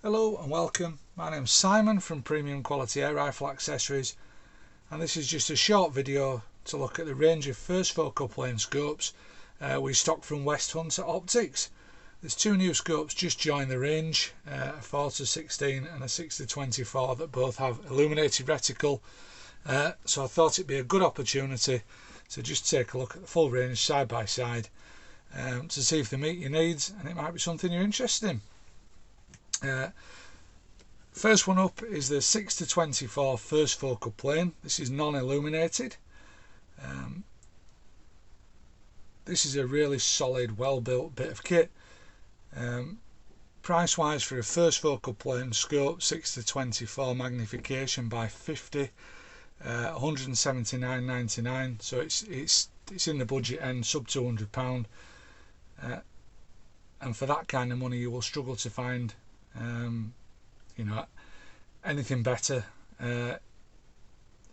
Hello and welcome. My name's Simon from Premium Quality Air Rifle Accessories, and this is just a short video to look at the range of first focal plane scopes we stock from WestHunter Optics. There's two new scopes just joined the range, a 4-16 and a 6-24, that both have illuminated reticle, so I thought it'd be a good opportunity to just take a look at the full range side by side to see if they meet your needs and it might be something you're interested in. First one up is the 6-24 first focal plane. This is non-illuminated. This is a really solid, well built bit of kit. Price wise for a first focal plane scope, 6-24 magnification by 50, 179.99, so it's in the budget end, sub £200, and for that kind of money you will struggle to find anything better.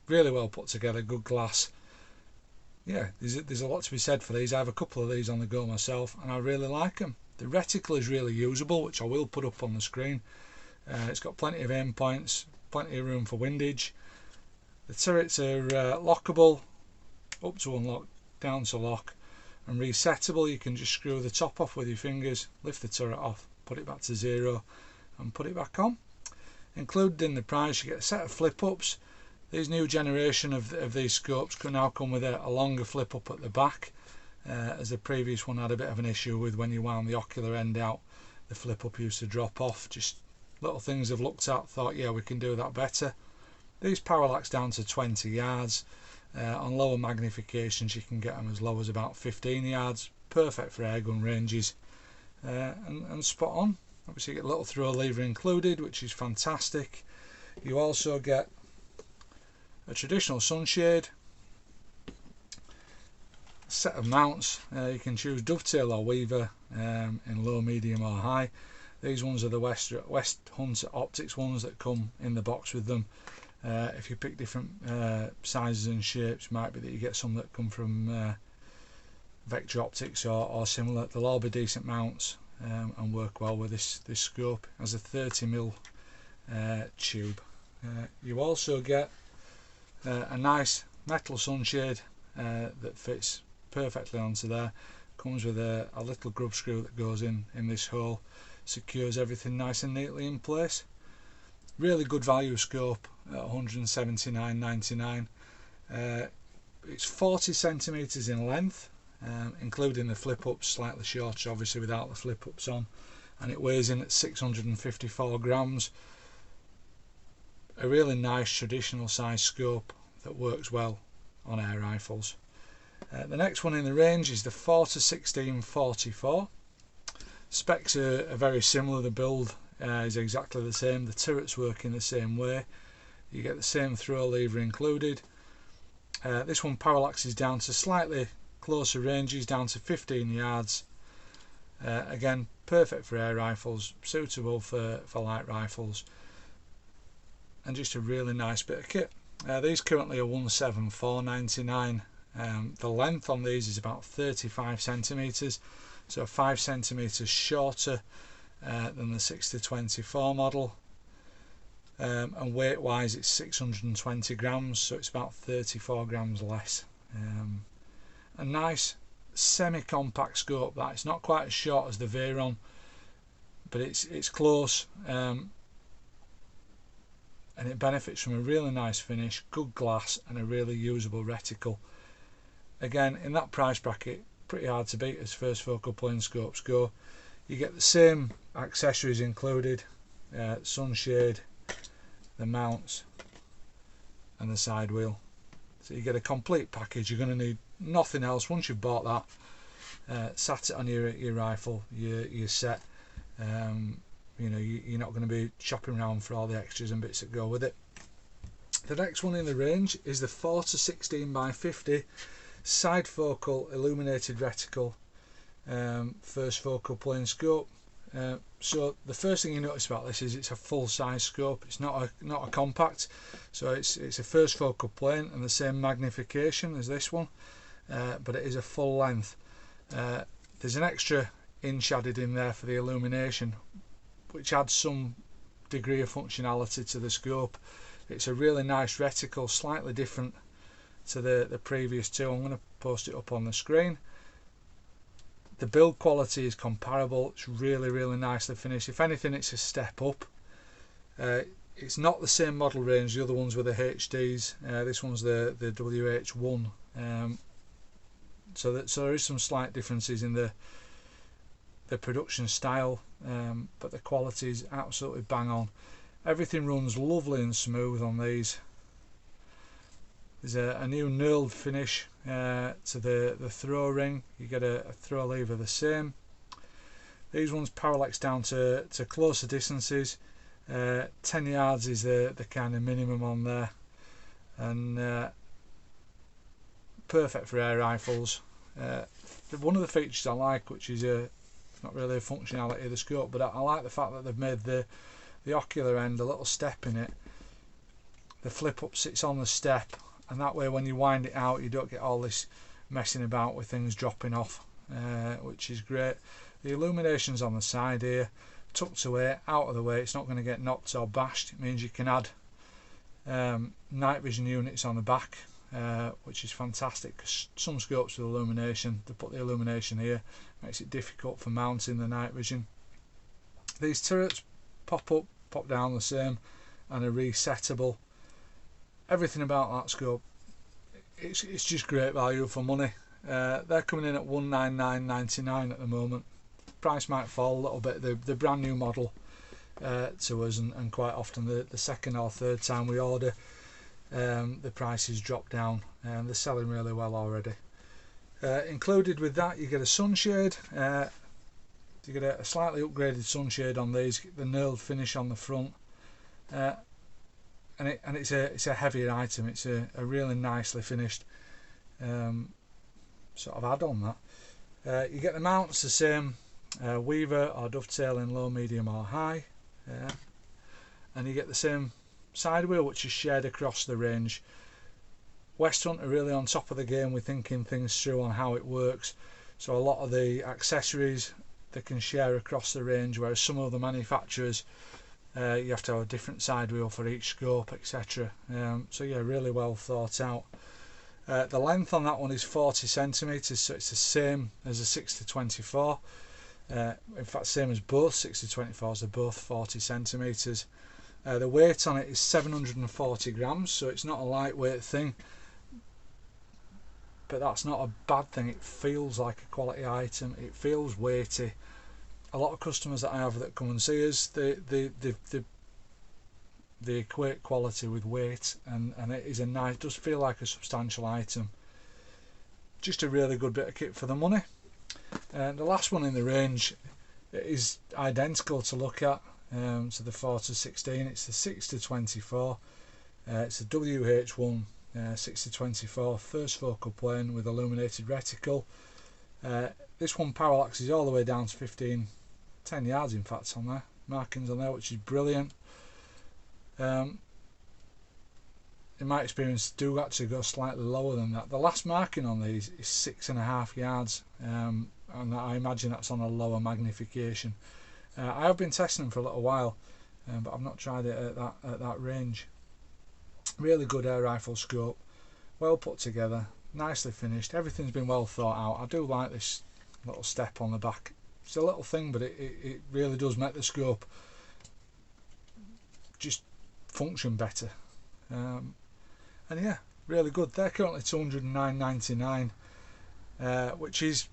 Really well put together, good glass. Yeah, there's a lot to be said for these. I have a couple of these on the go myself and I really like them. The reticle is really usable, which I will put up on the screen. It's got plenty of aim points, plenty of room for windage. The turrets are lockable, up to unlock, down to lock, and resettable. You can just screw the top off with your fingers, lift the turret off, put it back to 0 and put it back on. Included in the price you get a set of flip ups. These new generation of these scopes can now come with a longer flip up at the back, as the previous one had a bit of an issue with when you wound the ocular end out, the flip up used to drop off. Just little things I've looked at, thought yeah we can do that better. These parallax down to 20 yards. On lower magnifications you can get them as low as about 15 yards, perfect for airgun ranges, and spot on. Obviously you get a little throw lever included, which is fantastic. You also get a traditional sunshade, a set of mounts. You can choose dovetail or weaver in low, medium or high. These ones are the WestHunter Optics ones that come in the box with them. If you pick different sizes and shapes, might be that you get some that come from Vector Optics or similar. They'll all be decent mounts and work well with this scope. It has a 30mm tube. You also get a nice metal sunshade that fits perfectly onto there. Comes with a little grub screw that goes in this hole, secures everything nice and neatly in place. Really good value scope at 179.99. It's 40 centimeters in length, including the flip ups, slightly shorter obviously without the flip ups on, and it weighs in at 654 grams. A really nice traditional size scope that works well on air rifles. The next one in the range is the 4-16 44. Specs are very similar. The build is exactly the same. The turrets work in the same way. You get the same throw lever included. This one parallaxes down to slightly closer ranges, down to 15 yards. Again, perfect for air rifles, suitable for light rifles, and just a really nice bit of kit. These currently are 174.99. The length on these is about 35 centimeters, so 5 centimeters shorter than the 6-24 model, and weight wise it's 620 grams, so it's about 34 grams less. A nice semi-compact scope that. It's not quite as short as the Veron, but it's close, and it benefits from a really nice finish, good glass and a really usable reticle. Again, in that price bracket, pretty hard to beat as first focal plane scopes go. You get the same accessories included, sunshade, the mounts and the side wheel. So you get a complete package. You're going to need nothing else once you've bought that. Sat it on your rifle, you're set. You're not going to be shopping around for all the extras and bits that go with it. The next one in the range is the 4-16 by 50 side focal illuminated reticle first focal plane scope. So the first thing you notice about this is it's a full size scope. It's not a compact, so it's a first focal plane and the same magnification as this one, but it is a full length. There's an extra inch added in there for the illumination, which adds some degree of functionality to the scope. It's a really nice reticle, slightly different to the previous two. I'm going to post it up on the screen. The build quality is comparable. It's really nicely finished. If anything, it's a step up. It's not the same model range. The other ones were the HDs. This one's the WH1. So there is some slight differences in the production style, but the quality is absolutely bang on. Everything runs lovely and smooth on these. There's a new knurled finish to the throw ring. You get a throw lever the same. These ones parallax down to closer distances. 10 yards is the kind of minimum on there, and perfect for air rifles. One of the features I like, which is not really a functionality of the scope, but I like the fact that they've made the ocular end a little step in it. The flip up sits on the step, and that way when you wind it out you don't get all this messing about with things dropping off, which is great. The illumination's on the side here, tucked away, out of the way. It's not going to get knocked or bashed. It means you can add night vision units on the back, which is fantastic, because some scopes with illumination, they put the illumination here, makes it difficult for mounting the night vision. These turrets pop up, pop down the same, and are resettable. Everything about that scope, it's just great value for money. They're coming in at $199.99 at the moment. Price might fall a little bit. The brand new model to us, and quite often the second or third time we order, the prices drop down, and they're selling really well already. Included with that, you get a sunshade. You get a slightly upgraded sunshade on these, the knurled finish on the front, and it's a heavier item. It's a really nicely finished sort of add-on. That you get the mounts the same, weaver or dovetail in low, medium or high, and you get the same side wheel, which is shared across the range. WestHunter are really on top of the game with thinking things through on how it works, so a lot of the accessories they can share across the range, whereas some of the manufacturers you have to have a different side wheel for each scope, etc. So yeah, really well thought out. The length on that one is 40 centimeters, so it's the same as a 6-24. In fact, same as both 6-24s, they're both 40 centimeters. The weight on it is 740 grams, so it's not a lightweight thing, but that's not a bad thing. It feels like a quality item. It feels weighty. A lot of customers that I have that come and see us, they equate quality with weight, and it is does feel like a substantial item. Just a really good bit of kit for the money. And the last one in the range is identical to look at, to the 4-16. It's the 6-24. It's the WH1 6-24 first focal plane with illuminated reticle. This one parallaxes all the way down to 10 yards in fact on there, markings on there, which is brilliant. In my experience, do actually go slightly lower than that. The last marking on these is 6.5 yards, and I imagine that's on a lower magnification. I have been testing them for a little while, but I've not tried it at that range. Really good air rifle scope, well put together, nicely finished. Everything's been well thought out. I do like this little step on the back. It's a little thing, but it really does make the scope just function better. And yeah, really good. They're currently $209.99, which is,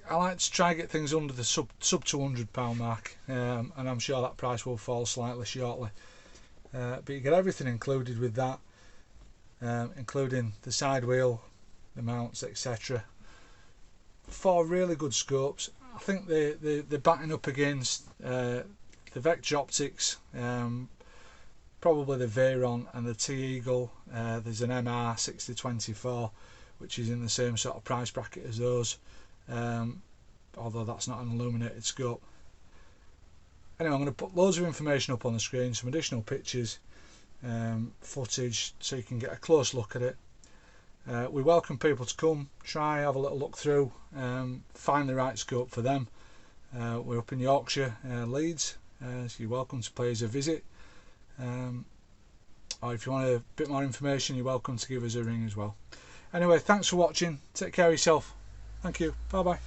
I like to try and get things under the sub £200 mark, and I'm sure that price will fall slightly shortly. But you get everything included with that, including the side wheel, the mounts, etc. 4 really good scopes. I think they're batting up against the Vector Optics, probably the Veyron and the T-Eagle. There's an MR 6-24, which is in the same sort of price bracket as those, although that's not an illuminated scope. Anyway, I'm going to put loads of information up on the screen, some additional pictures, footage, so you can get a close look at it. We welcome people to come, try, have a little look through, find the right scope for them. We're up in Yorkshire, Leeds, so you're welcome to pay us a visit, or if you want a bit more information, you're welcome to give us a ring as well. Anyway, thanks for watching, take care of yourself, thank you, bye bye.